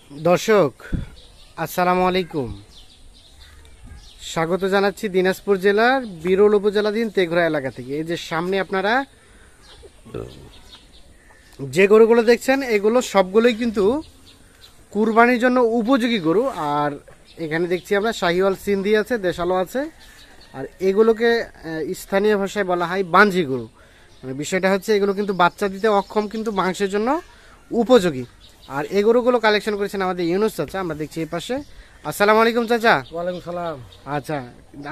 দর্শক আসসালামু আলাইকুম, স্বাগত জানাচ্ছি দিনাজপুর জেলার বিরল উপজেলাধীন তেঘরা এলাকা থেকে। এই যে সামনে আপনারা যে গরুগুলো দেখছেন এগুলো সবগুলোই কিন্তু কুরবানির জন্য উপযোগী গরু। আর এখানে দেখছি আমরা শাহিওয়াল সিন্ধি আছে, দেশালো আছে, আর এগুলোকে স্থানীয় ভাষায় বলা হয় বাঞ্জি গরু। মানে বিষয়টা হচ্ছে এগুলো কিন্তু বাচ্চা দিতে অক্ষম, কিন্তু মাংসের জন্য উপযোগী। আর এই গরুগুলো কালেকশন করেছেন আমাদের ইউনুস চাচা, আমরা দেখছি এই পাশে। আসসালামু আলাইকুম চাচা। ওয়ালাইকুম সালাম। আচ্ছা,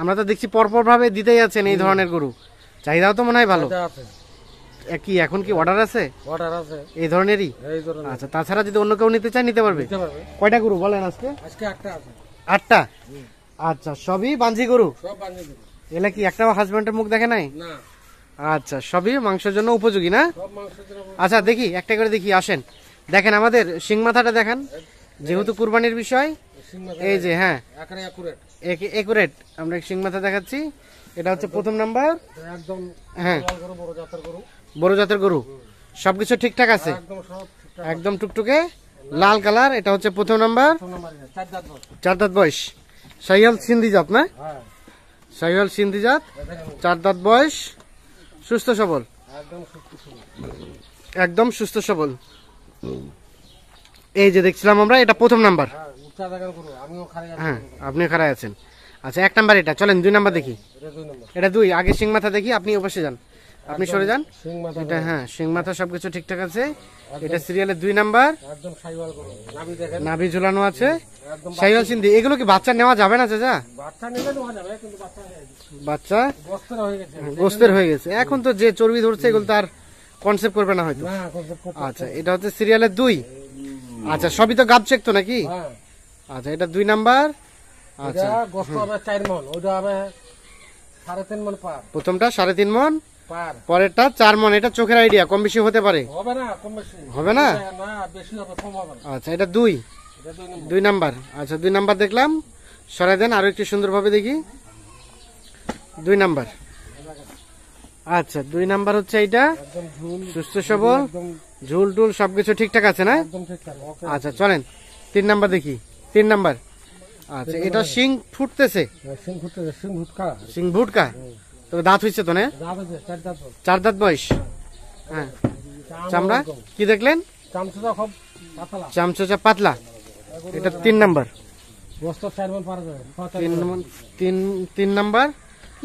আমরা তো দেখছি পরপর ভাবে দিতেই আছেন এই ধরনের গরু, চাহিদাও তো মনে হয় ভালো। কি এখন কি অর্ডার আছে? অর্ডার আছে এই ধরনেরই। আচ্ছা, তাছাড়া যদি অন্য কেউ নিতে চায় নিতে পারবে? কয়টা গরু বলেন আজকে? আজকে 8টা আছে। 8টা? আচ্ছা, সবই বাঞ্জি গরু? সব বাঞ্জি গরু। এলা কি একটাও হাজবেন্ডের মুখ দেখে নাই? না। আচ্ছা, সবই মাংসের জন্য উপযোগী না? সব মাংসের জন্য। আচ্ছা, দেখি একটা করে দেখি, আসেন দেখেন আমাদের শিং মাথাটা দেখান, যেহেতু কুরবানির বিষয়। এই যে হ্যাঁ, একুরেট আমরা শিং মাথা দেখাচ্ছি। এটা হচ্ছে প্রথম নাম্বার, একদম হ্যাঁ বড় জাতের গরু। বড় জাতের গরু, সবকিছু ঠিকঠাক আছে, একদম সব ঠিকঠাক, একদম টুকটুকে লাল কালার। এটা হচ্ছে প্রথম নাম্বার, 4 দাঁত বয়স, শাহিওয়াল সিন্ধি জাত না? হ্যাঁ, শাহিওয়াল সিন্ধি জাত, 4 দাঁত বয়স, সুস্থ সবল, একদম সুস্থ সবল, একদম সুস্থ সবল। এই যে দেখছিলাম আমরা, এটা প্রথম নাম্বার। হ্যাঁ, উচ্চা জায়গার গরু। আমিও খারাই আছি। হ্যাঁ, আপনি খাড়ায় আছেন। আচ্ছা, 1 নাম্বার এটা। চলেন 2 নাম্বার দেখি। এটা 2 নম্বর। এটা 2, আগে শিং মাথা দেখি। আপনি ওপাশে যান, আপনি সরে যান। সিং মাথা। এটা হ্যাঁ, শিং মাথা সবকিছু ঠিকঠাক আছে। এটা সিরিয়ালের 2 নাম্বার, একদম শাহিওয়াল গরু। নাভি দেখেন, নাভি ঝুলানো আছে, একদম শাহিওয়াল সিন্ধি। এগুলো কি বাচ্চা নেওয়া যাবে না চাচা? বাচ্চা নিলে নেওয়া যাবে, কিন্তু বাচ্চা বাচ্চা গোস্তের হয়ে গেছে। গোস্তের হয়ে গেছে, এখন তো যে চর্বি ধরছে এগুলো তার কনসেপ্ট করবে না হয়তো। না, কনসেপ্ট করতে। আচ্ছা, এটা হচ্ছে সিরিয়ালের 2। আচ্ছা, সবই তো গাব চেক তো নাকি? হ্যাঁ, আচ্ছা, এটা 2 নাম্বার। আচ্ছা, এটা গোস্ত হবে 4 মণ, ওইটা হবে 3.5 মণ পার। প্রথমটা 3.5 মণ, পার। পরেরটা 4 মণ। এটা চোখের আইডিয়া, কম বেশি হতে পারে। হবে না, কম বেশি হবে না? না, বেশি হবে, কম হবে না। আচ্ছা, এটা 2 এটা 2 নম্বর। 2 নাম্বার। আচ্ছা, 2 নাম্বার দেখলাম, সরাই দেন আরো একটু সুন্দরভাবে দেখি। 2 নাম্বার। আচ্ছা, 2 নাম্বার হচ্ছে এইটা, একদম ঝুল, সুস্থ সবল, একদম ঝুল টুল সবকিছু ঠিকঠাক আছে না? একদম ঠিকঠাক। ওকে। আচ্ছা, চলেন 3 নাম্বার দেখি। 3 নাম্বার। আচ্ছা, এটা শিং ফুটতেছে, সিং ফুটতে, সিং ফুটকা। শিং ভুটকা, তবে দাঁত হইছে তো না? দাঁত আছে 4 দাঁত। 4 দাঁত বয়স। হ্যাঁ, চামড়া কি দেখলেন? চামচটা খুব পাতলা। চামচা পাতলা। এটা 3 নাম্বার। গোস্ত 4 মণ পার যাবে। 3 নাম্বার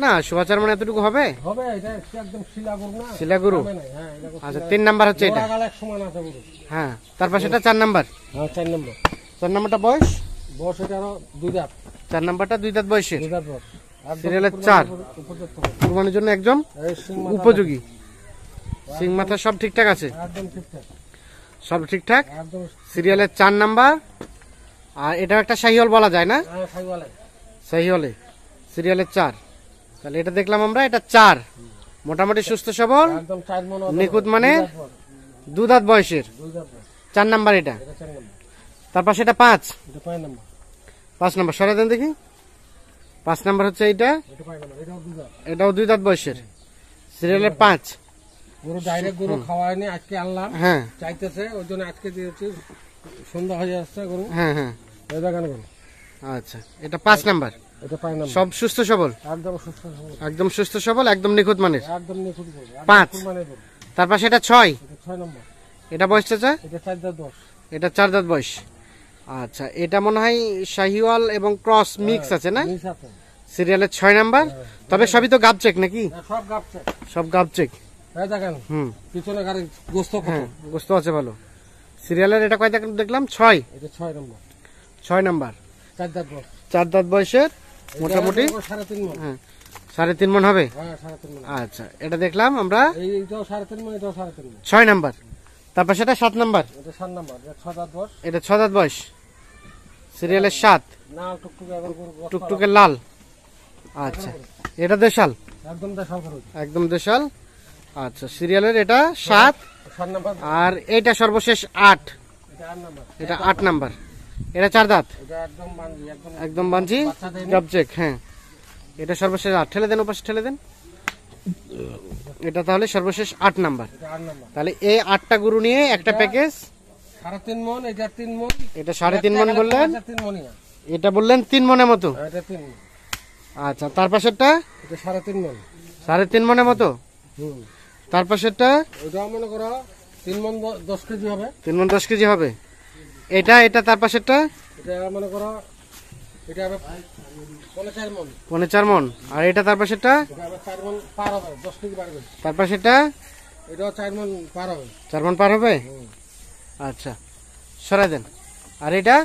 না, 4.5 মণ এতটুকু হবে? হবে, এটা একদম শিলা গরু না? শিলা গরু। হবে না, হ্যাঁ, এটা আচ্ছা, 3 নাম্বার হচ্ছে এটা। গোড়াগাল এক সমান আছে গরু। হ্যাঁ, তার পাশে এটা 4 নাম্বার। হ্যাঁ, 4 নম্বর। 4 নাম্বারটা বয়স, বয়স এটা আরো 2 দাঁত। 4 নাম্বারটা 2 দাঁত বয়সের, 2 দাঁত বয়স। একদম সিরিয়ালের 4, উপযুক্ত। কুরবানির জন্য একদম এই সিং মাথা উপযোগী। সিং মাথা সব ঠিকঠাক আছে, একদম ঠিকঠাক, সব ঠিকঠাক। একদম। সিরিয়ালের 4 নাম্বার। আর এটা একটা শাহিওয়াল বলা যায় না? হ্যাঁ, খাইওয়ালে। শাহিওয়ালে সিরিয়ালের 4। তাহলে এটা দেখলাম আমরা, এটা 4, মোটামুটি সুস্থ সবল, একদম 4 মণ নিখুঁত মানে 2 দাঁত বয়সের। 2 দাঁত বয়স। 4 নাম্বার এটা। এটা 4 নম্বর। তারপর সেটা 5। এটা 5 নম্বর। 5 নাম্বার সরে দেন দেখি। 5 নাম্বার হচ্ছে এইটা, এটা 5 নম্বর। এটাও 2 দাঁত। এটাও 2 দাঁত বয়সের, সিরিয়ালের 5। গরু ডাইরেক্ট গরু খাওয়ায়নি, আজকে আনলাম। হ্যাঁ চাইতেছে, ওই জন্য আজকে দিয়েছি। সন্ধ্যা হয়ে যাচ্ছে গরু। হ্যাঁ হ্যাঁ। এই দেখেন গরু। আচ্ছা, এটা 5 নাম্বার। এটা 5 নম্বর। সব সুস্থ সবল, একদম সুস্থ সবল, একদম সুস্থ সবল, একদম নিখুঁত মানের। একদম নিখুঁত গরু। 5। কুরবানির গরু। তারপর সেটা 6। এটা 6 নম্বর। এটা বয়স চাচা? এটা 4 দাঁত বয়স। এটা 4 দাঁত বয়স। আচ্ছা, এটা মনে হয় শাহিওয়াল এবং ক্রস মিক্স আছে না? মিক্স আছে। সিরিয়ালের 6 নাম্বার। তবে সবই তো গাব চেক নাকি? হ্যাঁ, সব গাবছে। সব গাব চেক। এই দেখেন হুম, পিছনে গাড়ি গোস্ত কত। হ্যাঁ, গোস্ত আছে ভালো। সিরিয়ালের এটা কয় দেখলাম? 6। এটা 6 নম্বর। 6 নাম্বার, 4 দাঁত বয়স। 4 দাঁত বয়সের, মোটামুটি 3.5 মণ। হ্যাঁ 3.5 মণ হবে। হ্যাঁ, 3.5 মণ। আচ্ছা, এটা দেখলাম আমরা এইটাও 3.5 মণ, এটাও 3.5 মণ। 6 নাম্বার। তারপর সেটা 7 নাম্বার। এটা 7 নম্বর। এটা 6 দাঁত বয়স। এটা 6 দাঁত বয়স, সিরিয়ালের 7, না, টুকটুকে এবার গরু গোস্ত টুকটুকে লাল। আচ্ছা, এটা দেশাল, একদম দেশাল গরু। একদম দেশাল। আচ্ছা, সিরিয়ালের এটা 7, 7 নম্বর। আর এইটা সর্বশেষ 8। এটা 8 নম্বর। এটা 8 নাম্বার। এটা 4 দাঁত, এটা একদম বানজি, একদম একদম বাঞ্জি, বাচ্চা দেয়নি। গাবচেক। হ্যাঁ, এটা সর্বশেষ 8। ঠেলে দেন ওপাশে, ঠেলে দেন। এটা তাহলে সর্বশেষ 8 নাম্বার। এটা 8 নম্বর। তাহলে এই 8টা গরু নিয়ে একটা প্যাকেজ 3.5 মন, এটা 3 মন। এটা 3.5 মন বললেন, 3 মনই। এটা বললেন 3 মনের মতো। এটা 3 মন। আচ্ছা, তার পাশেরটা এটা 3.5 মন। 3.5 মনের মতো। তার পাশেরটা ওটা মনে করো 3 মন 10 কেজি হবে। 3 মন 10 কেজি হবে। এটা তার পাশেরটা এটা মনে করো এটা হবে 4.5 মন। 4.5 মন। আর এটা তার পাশেরটা এটা হবে 4 মন পার হবে, 10 কেজি পার হবে। তার পাশেরটা এটা 4 মন পার হবে। 4 মন পার হবে। আচ্ছা, সরাই দেন। আর এটা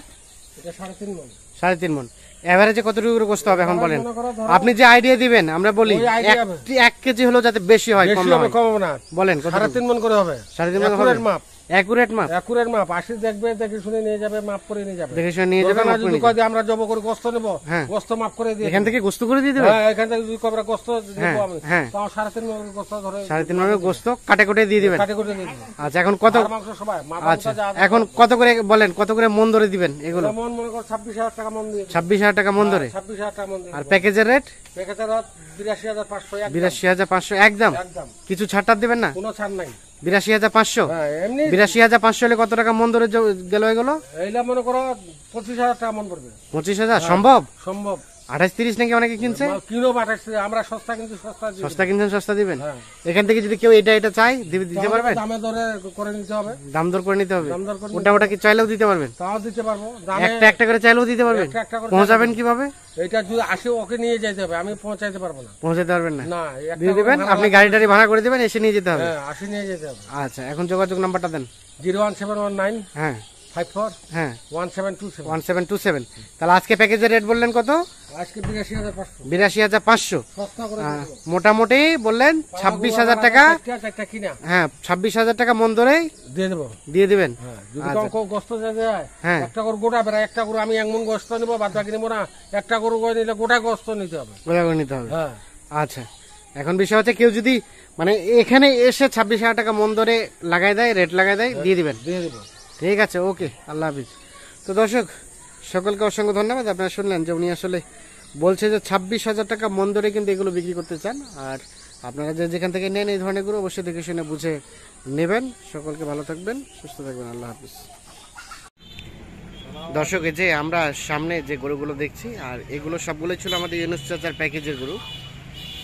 3.5 মন। 3.5 মন। এভারেজে কতটুকু করে গোস্ত হবে এখন বলেন? মনে করো ধরো আপনি যে আইডিয়া দিবেন আমরা বলি ওই idea হবে। 1 কেজি হলো যাতে বেশি হয়, কম বেশি না হবে, হয়। কম হবে না। বলেন কত? 3.5 মন করে হবে। 3.5 মন হবে। Accurate মাপ। অ্যাকুরেট মাপ। অ্যাকুরেট মাপ। আসি দেখবে, দেখে শুনে নিয়ে যাবে, মাপ করে নিয়ে যাবে। দেখে শুনে নিয়ে যাবে, দরকার না মাপ করে যদি নিয়ে কয় যে আমরা জব করে গোস্ত নেব, হ্যাঁ। গোস্ত মাপ করে দিয়ে এখান থেকে গোস্ত করে দিয়ে দেবেন। হ্যাঁ, এখান থেকে যদি কবরা গোস্ত হ্যাঁ, নেব আমি, হ্যাঁ। তাও 3.5 মন গোস্ত ধরে 3.5 মনের গোস্ত কাটে কুটে দিয়ে দিবেন। কাটে করে দিয়ে দেব। আচ্ছা, এখন কত? আর মাংস সবাই মাপ আচ্ছা, অনুযায়ী যা এখন কত করে বলেন, কত করে মন ধরে দিবেন এগুলো? মন মনে কর 26,000 টাকা মন দিয়ে 26,000 টাকা মন ধরে। 26,000 টাকা মন দিয়ে। আর প্যাকেজের রেট প্যাকেটের 82,500 একদম। 82,500 একদম। একদম। কিছু ছাড় দিবেন না? কোনো ছাড় নাই। 82,500। হ্যাঁ, এমনি 82,500 হলে কত টাকা মন ধরে গেল এগুলো? এইলা মনে করো 25,000 টাকা মন পড়বে। 25,000 সম্ভব? সম্ভব। 28-30 নাকি অনেকে কিনছে। কিলো বাটাইছে আমরা সস্তা, কিন্তু সস্তা দিই। সস্তা কিনছেন, সস্তা দিবেন। হ্যাঁ। এখান থেকে যদি কেউ এটা চাই দিতে পারবেন? দামে দরে করে নিতে হবে। দাম দর করে নিতে হবে। দাম দর করে ওটা কি চাইলেও দিতে পারবেন? তাও দিতে পারবো। দামে একটা করে চাইলেও দিতে পারবেন। একটা করে পৌঁছাবেন কিভাবে? এটা যদি আসে ওকে নিয়ে যেতে হবে, আমি পৌঁছাইতে পারবো না। পৌঁছাতে পারবেন না? না, দিয়ে দিবেন, আপনি গাড়ি টাড়ি ভাড়া করে দিবেন, এসে নিয়ে যেতে হবে। হ্যাঁ, আসে নিয়ে যেতে হবে। আচ্ছা, এখন যোগাযোগ নাম্বারটা দেন। 01719 হ্যাঁ 54 হ্যাঁ 1727। 1727। তাহলে আজকে প্যাকেজের রেট বললেন কত? আজকে 82,500 82,500। সস্তা করে দিবো। মোটামুটি বললেন 26,000 টাকা। চারটা কিনা হ্যাঁ, 26,000 টাকা মন ধরেই দিয়ে দেবো। দিয়ে দিবেন। হ্যাঁ, যদি কম গোস্ত যায়, হ্যাঁ। একটা করে গোটা বেড়া, একটা করে আমি এমন গোস্ত নেবো, বাদ বাকি নেবো না। একটা করে নিলে গোটা গোস্ত নিতে হবে। ওটা করে নিতে হবে। হ্যাঁ। আচ্ছা, এখন বিষয় হচ্ছে কেউ যদি মানে এখানে এসে 26,000 টাকা মন ধরে লাগাই দেয়, রেট লাগাই দেয়, দিয়ে দিবেন। দিয়ে দেবো। ঠিক আছে, ওকে, আল্লাহ হাফিজ। তো দর্শক সকলকে অসংখ্য ধন্যবাদ। আপনারা শুনলেন যে উনি আসলে বলছে যে 26,000 টাকা মন ধরে কিন্তু এগুলো বিক্রি করতে চান। আর আপনারা যেখান থেকে নেন এই ধরনের গুলো অবশ্যই দেখে শুনে বুঝে নেবেন। সকলকে ভালো থাকবেন, সুস্থ থাকবেন, আল্লাহ হাফিজ। দর্শক, এই যে আমরা সামনে যে গরুগুলো দেখছি, আর এগুলো সবগুলোই ছিল আমাদের ইউনুস চাচার প্যাকেজের গরু।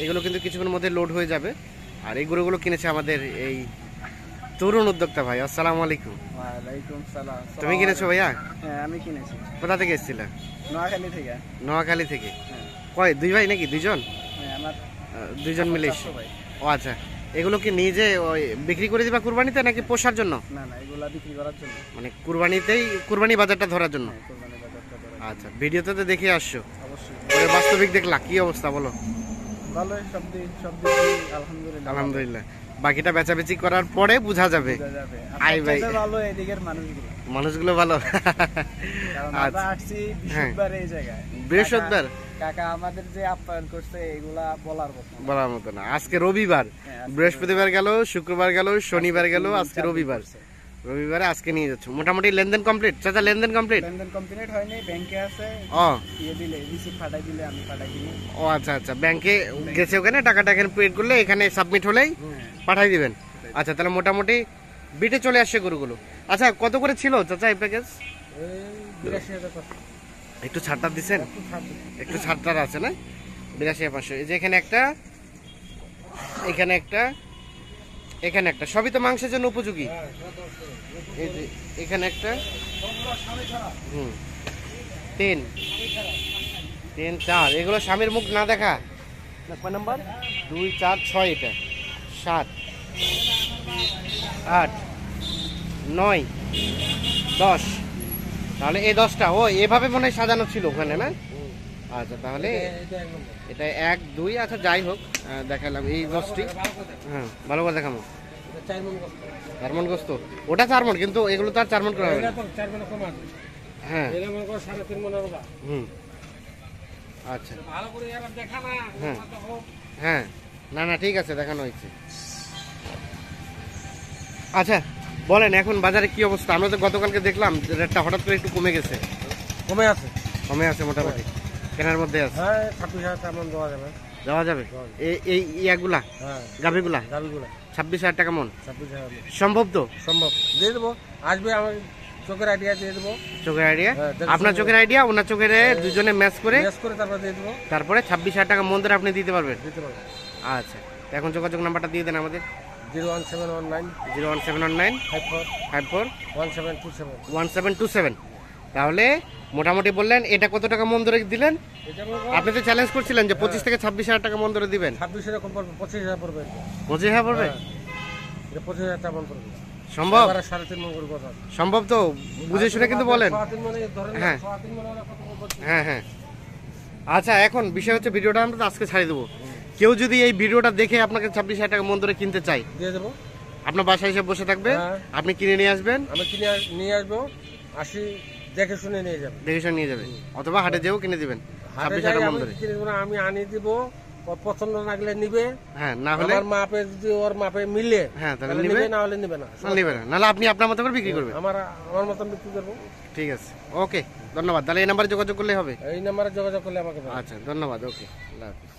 এগুলো কিন্তু কিছুক্ষণের মধ্যে লোড হয়ে যাবে। আর এই গরুগুলো কিনেছে আমাদের এই তরুণ উদ্যোক্তা ভাই। আসসালামু আলাইকুম। ওয়ালাইকুম সালাম। তুমি কিনেছো ভাইয়া? হ্যাঁ, আমি কিনেছি কোথা থেকে এসেছিলে? নোয়াখালী থেকে। নোয়াখালী থেকে। হ্যাঁ। কয় দুই ভাই নাকি দুইজন? হ্যাঁ, আমার দুইজন মিলে চাচা ভাই। ও আচ্ছা, এগুলো কি নিজে ওই বিক্রি করে দিবা কুরবানিতে নাকি পোষার জন্য? না না, এগুলা বিক্রি করার জন্য। মানে কুরবানি বাজারটা ধরার জন্য। হ্যাঁ, কোরবানি বাজারটা করার জন্য। আচ্ছা, ভিডিওতে তো দেখে আসছো, অবশ্যই পরে বাস্তবিক দেখলা কি অবস্থা বলো? ভালোই, সব দিক আলহামদুলিল্লাহ। আলহামদুলিল্লাহ। বাকিটা বেচাবেচি করার পরে বোঝা যাবে। বোঝা যাবে। আই ভাই, সবচেয়ে ভালো এদিকের মানুষগুলো। মানুষগুলো ভালো। কারণ আমরা আচ্ছা, আসছি বৃহস্পতিবার এই জায়গায়। বৃহস্পতিবার? কাকা আমাদের যে আপ্যায়ন করছে এগুলা বলার কথা না। বলার মতো না। আজকে রবিবার, হ্যাঁ, আজকে বৃহস্পতিবার গেল, শুক্রবার গেল, শনিবার গেল, আজকে রবিবার। রবিবারে আজকে নিয়ে যাচ্ছ। মোটামুটি লেনদেন কমপ্লিট চাচা? লেনদেন কমপ্লিট? লেনদেন কমপ্লিট হয়নি, ব্যাংকে আছে। ও দিলে রিসিপ্ট পাঠাই দিলে আমি পাঠাই দিই। ও আচ্ছা আচ্ছা, ব্যাংকে গেছে, ওখানে টাকাটা এখানে পেড করলে এখানে সাবমিট হলেই পাঠাই দিবেন। আচ্ছা, তাহলে মোটামুটি বিটে চলে আসছে গরুগুলো। আচ্ছা, কত করে ছিল চাচা এই প্যাকেজ? এই 82,500 একটু ছাড়টা দিচ্ছেন? একটু ছাড়টার আছে না? 82,500। এই যে এখানে একটা, এখানে একটা, এখানে একটা, সবই তো মাংসের জন্য উপযোগী। এই যে এখানে একটা, তিন 4, এগুলো স্বামীর মুখ না দেখা। কয় নাম্বার? 2, 4, 6, এটা 7, 8, 9, 10। তাহলে এই 10টা ও এভাবে মনে হয় সাজানো ছিল ওখানে না? আচ্ছা, তাহলে এটা 1, 2, আচ্ছা যাই হোক, দেখালাম এই 10টি। হ্যাঁ, ভালো করে দেখাবো। 4 মণ গোস্ত, ওটা 4 মণ, কিন্তু এগুলো তো আর 4 মণ করা হবে না। 4 মণ কম আছে। হ্যাঁ, এর মনে করো 3.5 মণ হবে। আচ্ছা, ভালো করে এবার দেখা না। হ্যাঁ হ্যাঁ, না না ঠিক আছে, দেখানো হয়েছে। আচ্ছা বলেন, এখন বাজারে কি অবস্থা? আমরা তো গতকালকে দেখলাম রেটটা হঠাৎ করে একটু কমে গেছে। কমে আছে। কমে আছে মোটামুটি, কেনার মধ্যে আছে। হ্যাঁ, 26,000 টাকা মণ দেওয়া যাবে। যাওয়া যাবে? এই ইয়াগুলা, হ্যাঁ, গাভিগুলা গাবিগুলো 26,000 টাকা মন 26,000 সম্ভব তো? সম্ভব দিয়ে দেবো। আসবে, আমি চোখের আইডিয়া দিয়ে দেবো, চোখের আইডিয়া, হ্যাঁ, আপনার চোখের আইডিয়া ওনার চোখের দুজনে ম্যাচ করে ম্যাচ করে তারপর দিয়ে দেবো, তারপরে 26,000 টাকা মন ধরে আপনি দিতে পারবেন। দিতে পারবো। আচ্ছা, তো এখন যোগাযোগ নাম্বারটা দিয়ে দেন আমাদের। 01719 01719 54 54 1727। 1727। তাহলে মোটামুটি বললেন এটা কত টাকা মন ধরে দিলেন? এটা বলবো আপনি তো চ্যালেঞ্জ করছিলেন যে 25 থেকে 26,000 টাকা মন ধরে দিবেন। 26 এরকম পড়বে, 25,000 পড়বে। 25,000 পড়বে? এটা 25,000 টাকা মন পড়বে। সম্ভব? এবারে 3.5 মন করে কথা। সম্ভব তো? বুঝে শুনে কিন্তু বলেন। 3.5 মনে ধরেন, হ্যাঁ। 3.5 মনে ওরা কত বলছে। হ্যাঁ হ্যাঁ। আচ্ছা, এখন বিষয় হচ্ছে ভিডিওটা আমরা তো আজকে ছাড়িয়ে দেবো। কেউ যদি এই ভিডিওটা দেখে আপনাকে 26,000 টাকা মন ধরে কিনতে চায়, দিয়ে দেবো। আপনার বাসায় এসে বসে থাকবে, হ্যাঁ। আপনি কিনে নিয়ে আসবেন, আমি কিনে নিয়ে আসবো, আসি দেখে শুনে নিয়ে যাবে। দেখে শুনে নিয়ে যাবে, অথবা হাটে যেও কিনে দিবেন হাটে 26,000 যাই টাকা মন আমি ধরে। কিনে দেবো না, আমি আনি দিব, ওর পছন্দ না গেলে নিবে, হ্যাঁ, না হলে আমার মাপে যদি ওর মাপে মিলে হ্যাঁ তাহলে তাহলে নিবে, নিবে, না হলে নিবে না। না নিবে না, নাহলে আপনি আপনার মতো করে বিক্রি করবেন। আমার মতন বিক্রি করবো। ঠিক আছে, ওকে, ধন্যবাদ। তাহলে এই নাম্বারে যোগাযোগ করলে হবে। এই নাম্বারে যোগাযোগ করলে আমাকে পাবে। আচ্ছা, ধন্যবাদ, ওকে, আল্লাহ হাফিজ।